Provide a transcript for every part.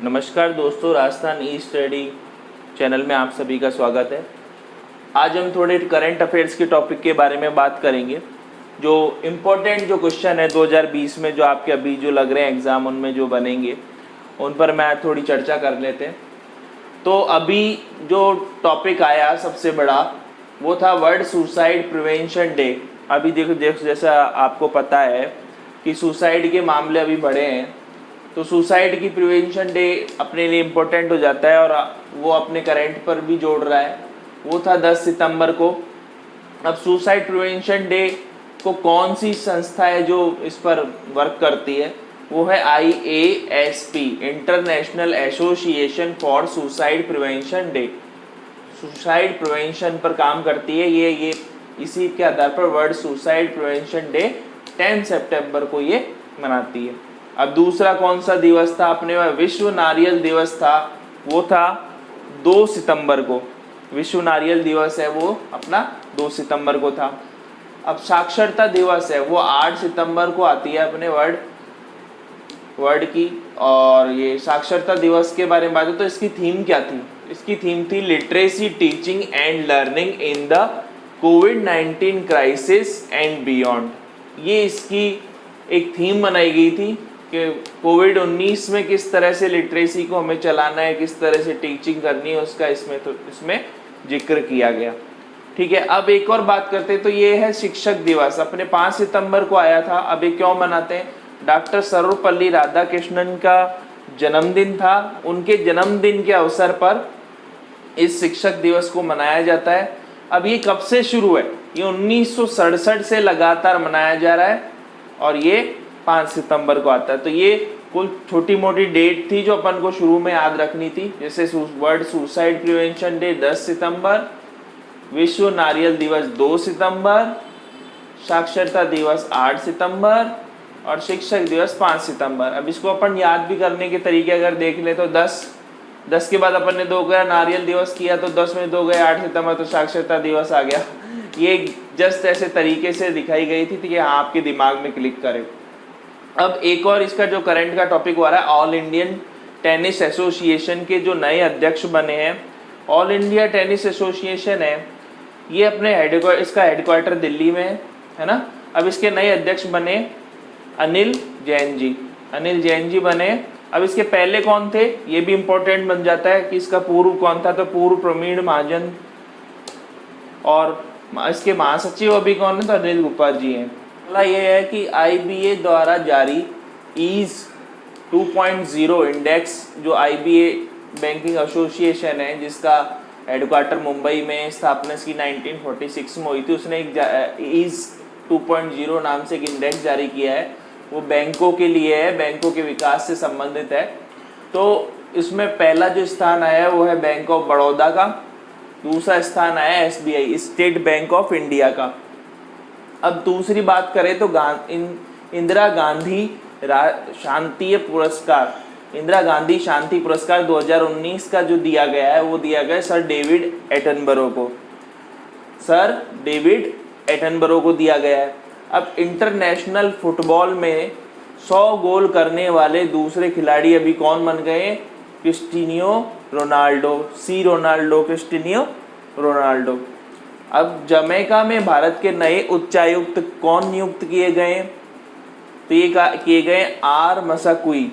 नमस्कार दोस्तों, राजस्थान ई study channel में आप सभी का स्वागत है। आज हम थोड़े करंट अफेयर्स के टॉपिक के बारे में बात करेंगे। जो इम्पोर्टेंट जो क्वेश्चन है 2020 में जो आपके अभी जो लग रहे हैं एग्ज़ाम, उनमें जो बनेंगे उन पर मैं थोड़ी चर्चा कर लेते हैं। तो अभी जो टॉपिक आया सबसे बड़ा वो था वर्ल्ड सुसाइड प्रिवेंशन डे। अभी देखो जैसा आपको पता है कि सुसाइड के मामले अभी बढ़े हैं, तो सुसाइड की प्रिवेंशन डे अपने लिए इम्पोर्टेंट हो जाता है और वो अपने करंट पर भी जोड़ रहा है। वो था 10 सितंबर को। अब सुसाइड प्रिवेंशन डे को कौन सी संस्था है जो इस पर वर्क करती है, वो है IASP, international association for suicide prevention day. Suicide prevention पर काम करती है ये इसी के आधार पर वर्ल्ड सुसाइड प्रिवेंशन डे 10 सितंबर को ये मनाती है। अब दूसरा कौन सा दिवस था अपने वह विश्व नारियल दिवस था, वो था 2 सितंबर को। विश्व नारियल दिवस है वो अपना 2 सितंबर को था। अब साक्षरता दिवस है वो 8 सितंबर को आती है अपने वर्ड की। और ये साक्षरता दिवस के बारे में बात है तो इसकी थीम क्या थी? इसकी थीम थी literacy teaching and learning in the covid crisis and beyond. ये इसकी एक थीम बनाई गई थी कि कोविड-19 में किस तरह से लिटरेसी को हमें चलाना है, किस तरह से टीचिंग करनी है, उसका इसमें जिक्र किया गया। ठीक है, अब एक और बात करते हैं तो ये है शिक्षक दिवस। अपने 5 सितंबर को आया था। अब ये क्यों मनाते हैं? डॉक्टर सर्वपल्ली राधाकृष्णन का जन्मदिन था। उनके जन्मदिन के अवसर पर इस शिक्षक दिवस को मनाया जाता है। अब ये कब से शुरू है? ये 1967 से लगातार मनाया जा रहा है और ये 5 सितंबर को आता है। तो ये कुछ छोटी मोटी डेट थी जो अपन को शुरू में याद रखनी थी, जैसे वर्ल्ड सुसाइड प्रिवेंशन डे 10 सितंबर, विश्व नारियल दिवस 2 सितंबर, साक्षरता दिवस 8 सितंबर और शिक्षक दिवस 5 सितंबर। अब इसको अपन याद भी करने के तरीके अगर देख ले तो 10 के बाद अपन ने 2 गया नारियल दिवस किया, तो 10 में 2 गए 8 सितंबर, तो साक्षरता दिवस आ गया। ये जस्ट ऐसे तरीके से दिखाई गई थी कि हाँ आपके दिमाग में क्लिक करे। अब एक और इसका जो करंट का टॉपिक हो रहा है, ऑल इंडियन टेनिस एसोसिएशन के जो नए अध्यक्ष बने हैं। ऑल इंडिया टेनिस एसोसिएशन है ये अपने इसका हेडक्वार्टर दिल्ली में है ना। अब इसके नए अध्यक्ष बने अनिल जैन जी बने। अब इसके पहले कौन थे ये भी इम्पोर्टेंट बन जाता है कि इसका पूर्व कौन था, तो पूर्व प्रवीण महाजन। और इसके महासचिव अभी कौन है, तो अनिल गुप्ता जी हैं। अगला ये है कि IBA द्वारा जारी ईज 2.0 इंडेक्स, जो IBA बैंकिंग एसोसिएशन है जिसका हेडक्वार्टर मुंबई में, स्थापना इसकी 1946 में हुई थी, उसने एक ईज 2.0 नाम से एक इंडेक्स जारी किया है। वो बैंकों के लिए है, बैंकों के विकास से संबंधित है। तो इसमें पहला जो स्थान आया है वो है बैंक ऑफ बड़ौदा का, दूसरा स्थान आया SBI state bank of India का। अब दूसरी बात करें तो इंदिरा गांधी शांति पुरस्कार, इंदिरा गांधी शांति पुरस्कार 2019 का जो दिया गया है वो दिया गया सर डेविड एटनबरो को दिया गया है। अब इंटरनेशनल फुटबॉल में 100 गोल करने वाले दूसरे खिलाड़ी अभी कौन बन गए? Cristiano Ronaldo. अब जमैका में भारत के नए उच्चायुक्त कौन नियुक्त किए गए? तो ये किए गए आर मसाकुई।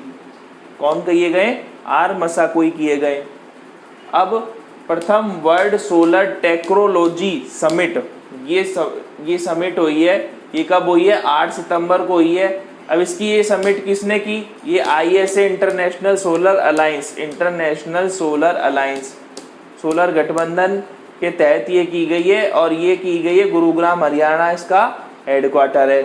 कौन किए गए? आर मसाकुई किए गए। अब प्रथम वर्ल्ड सोलर टेक्नोलॉजी समिट, ये समिट हुई है। ये कब हुई है? 8 सितंबर को हुई है। अब इसकी ये समिट किसने की? ये ISA international solar alliance solar गठबंधन के तहत ये की गई है और ये की गई है गुरुग्राम हरियाणा, इसका हेडक्वार्टर है।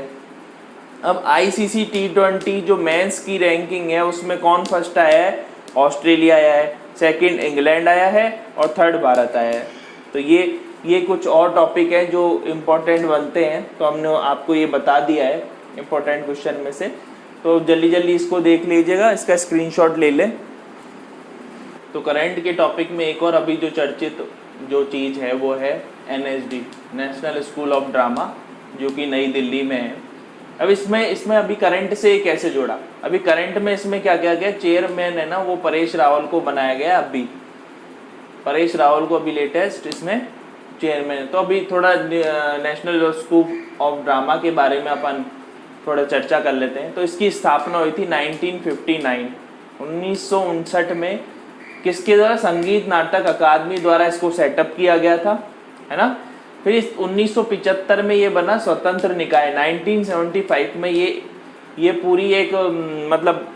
अब ICC T20 जो मेंस की रैंकिंग है उसमें कौन फर्स्ट आया है? ऑस्ट्रेलिया आया है, सेकंड इंग्लैंड आया है और थर्ड भारत आया है। तो ये कुछ और टॉपिक है जो इम्पोर्टेंट बनते हैं, तो हमने आपको ये बता दिया है इम्पोर्टेंट क्वेश्चन में से। तो जल्दी इसको देख लीजिएगा, इसका स्क्रीनशॉट ले लें। तो करंट के टॉपिक में एक और अभी जो चर्चित जो चीज़ है वो है NSD, national school of drama, जो कि नई दिल्ली में है। अब इसमें अभी करंट से कैसे जोड़ा, अभी करंट में इसमें क्या किया गया, चेयरमैन है ना वो परेश रावल को बनाया गया। अभी परेश रावल को अभी लेटेस्ट इसमें चेयरमैन। तो अभी थोड़ा नेशनल स्कूल ऑफ ड्रामा के बारे में अपन थोड़ा चर्चा कर लेते हैं। तो इसकी स्थापना हुई थी 1959 1959 में किसके द्वारा, संगीत नाटक अकादमी द्वारा इसको सेटअप किया गया था, है ना। फिर 1975 में ये बना स्वतंत्र निकाय। 1975 में ये पूरी एक मतलब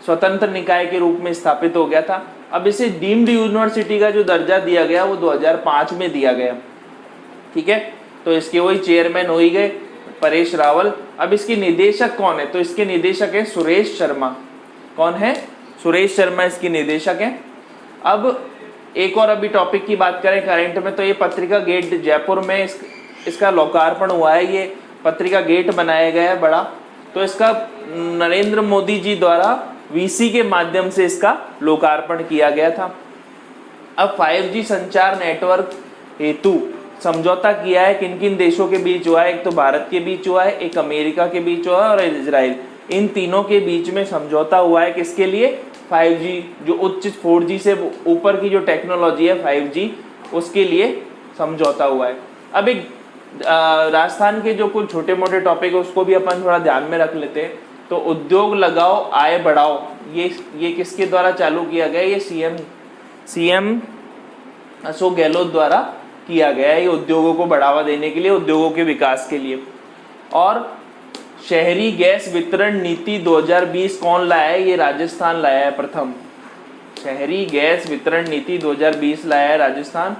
स्वतंत्र निकाय के रूप में स्थापित हो गया था। अब इसे डीम्ड यूनिवर्सिटी का जो दर्जा दिया गया वो 2005 में दिया गया, ठीक है। तो इसके वही चेयरमैन हो ही गए परेश रावल। अब इसके निदेशक कौन है, तो इसके निदेशक है सुरेश शर्मा। कौन है, सुरेश शर्मा इसके निदेशक हैं। अब एक और अभी टॉपिक की बात करें करंट में, तो ये पत्रिका गेट जयपुर में इसका लोकार्पण हुआ है। ये पत्रिका गेट बनाया गया है बड़ा। तो इसका नरेंद्र मोदी जी द्वारा वीसी के माध्यम से इसका लोकार्पण किया गया था। अब 5G संचार नेटवर्क हेतु समझौता किया है किन किन देशों के बीच हुआ है, एक तो भारत के बीच हुआ है, एक अमेरिका के बीच हुआ है और इजराइल। इन तीनों के बीच में समझौता हुआ है किसके लिए, 5G जो उच्च 4G से ऊपर की जो टेक्नोलॉजी है 5G उसके लिए समझौता हुआ है। अब एक राजस्थान के जो कुछ छोटे मोटे टॉपिक है उसको भी अपन थोड़ा ध्यान में रख लेते हैं। तो उद्योग लगाओ आय बढ़ाओ, ये किसके द्वारा चालू किया गया, ये सीएम अशोक गहलोत द्वारा किया गया है। ये उद्योगों को बढ़ावा देने के लिए, उद्योगों के विकास के लिए। और शहरी गैस वितरण नीति 2020 कौन लाया है, ये राजस्थान लाया है प्रथम। शहरी गैस वितरण नीति 2020 लाया है राजस्थान।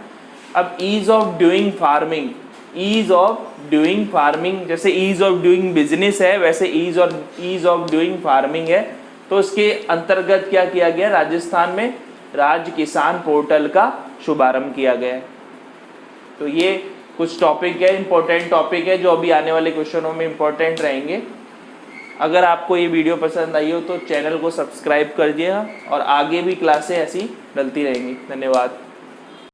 अब ease of doing farming, ease of doing farming, जैसे ईज ऑफ डूइंग बिजनेस है वैसे ईज ऑफ डूइंग फार्मिंग है। तो इसके अंतर्गत क्या किया गया, राजस्थान में राज्य किसान पोर्टल का शुभारंभ किया गया है। तो ये कुछ टॉपिक है, इंपॉर्टेंट टॉपिक है जो अभी आने वाले क्वेश्चनों में इंपॉर्टेंट रहेंगे। अगर आपको ये वीडियो पसंद आई हो तो चैनल को सब्सक्राइब कर दिएगा और आगे भी क्लासें ऐसी डलती रहेंगी। धन्यवाद।